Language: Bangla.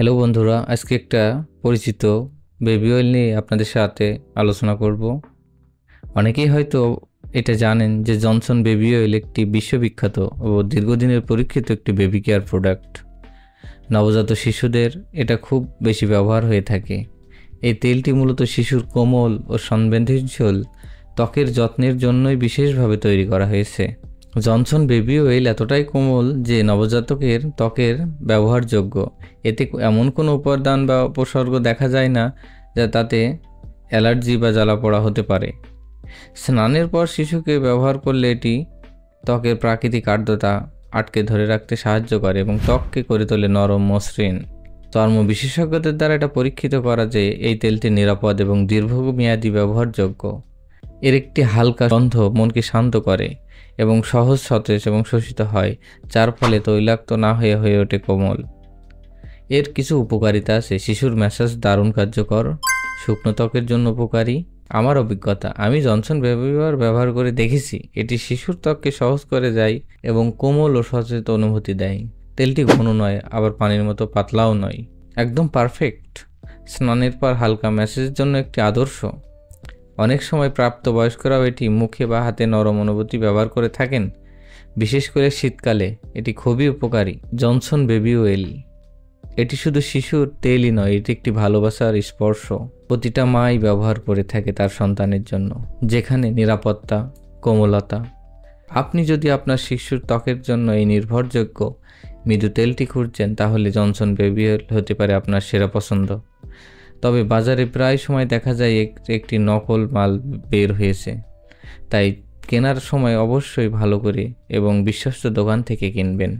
হ্যালো বন্ধুরা, আজকে একটা পরিচিত বেবি অয়েল নিয়ে আপনাদের সাথে আলোচনা করব। অনেকেই হয়তো এটা জানেন যে জনসন বেবি অয়েল একটি বিশ্ববিখ্যাত ও দীর্ঘদিনের পরীক্ষিত একটি বেবি কেয়ার প্রোডাক্ট। নবজাত শিশুদের এটা খুব বেশি ব্যবহার হয়ে থাকে। এই তেলটি মূলত শিশুর কোমল ও সংবেদনশীল ত্বকের যত্নের জন্যই বিশেষভাবে তৈরি করা হয়েছে। জনসন বেবি অয়েল এতটাই কোমল যে নবজাতকের ত্বকের ব্যবহারযোগ্য। এতে এমন কোনো উপাদান বা উপসর্গ দেখা যায় না যা তাতে অ্যালার্জি বা জ্বালাপোড়া হতে পারে। স্নানের পর শিশুকে ব্যবহার করলে এটি ত্বকের প্রাকৃতিক আর্দ্রতা আটকে ধরে রাখতে সাহায্য করে এবং ত্বককে করে তোলে নরম মসৃণ। চর্ম বিশেষজ্ঞদের দ্বারা এটা পরীক্ষিত করা যে এই তেলটি নিরাপদ এবং দীর্ঘমেয়াদী ব্যবহারযোগ্য। এর একটি হালকা গন্ধ মনকে শান্ত করে এবং সহজ, সতেজ এবং শোষিত হয়, যার ফলে তৈলাক্ত না হয়ে ওঠে কোমল। এর কিছু উপকারিতা আছে। শিশুর ম্যাসাজ দারুণ কার্যকর, শুকনো ত্বকের জন্য উপকারী। আমার অভিজ্ঞতা, আমি জনসন বেবি অয়েল ব্যবহার করে দেখেছি এটি শিশুর ত্বককে সহজ করে যায় এবং কোমল ও সচেতন অনুভূতি দেয়। তেলটি ঘন নয়, আবার পানির মতো পাতলাও নয়, একদম পারফেক্ট। স্নানের পর হালকা ম্যাসাজের জন্য একটি আদর্শ। অনেক সময় প্রাপ্তবয়স্করাও এটি মুখে বা হাতে নরম অনুভূতি ব্যবহার করে থাকেন, বিশেষ করে শীতকালে এটি খুবই উপকারী। জনসন বেবি অয়েল এটি শুধু শিশুর তেলই নয়, এটি একটি ভালোবাসার স্পর্শ। প্রতিটা মাই ব্যবহার করে থাকে তার সন্তানের জন্য, যেখানে নিরাপত্তা, কোমলতা। আপনি যদি আপনার শিশুর ত্বকের জন্য এই নির্ভরযোগ্য মৃদু তেলটি খুঁজছেন, তাহলে জনসন বেবি অয়েল হতে পারে আপনার সেরা পছন্দ। তবে বাজারে প্রায় সময় দেখা যায় একটি নকল মাল বের হয়েছে, তাই কেনার সময় অবশ্যই ভালো করে এবং বিশ্বস্ত দোকান থেকে কিনবেন।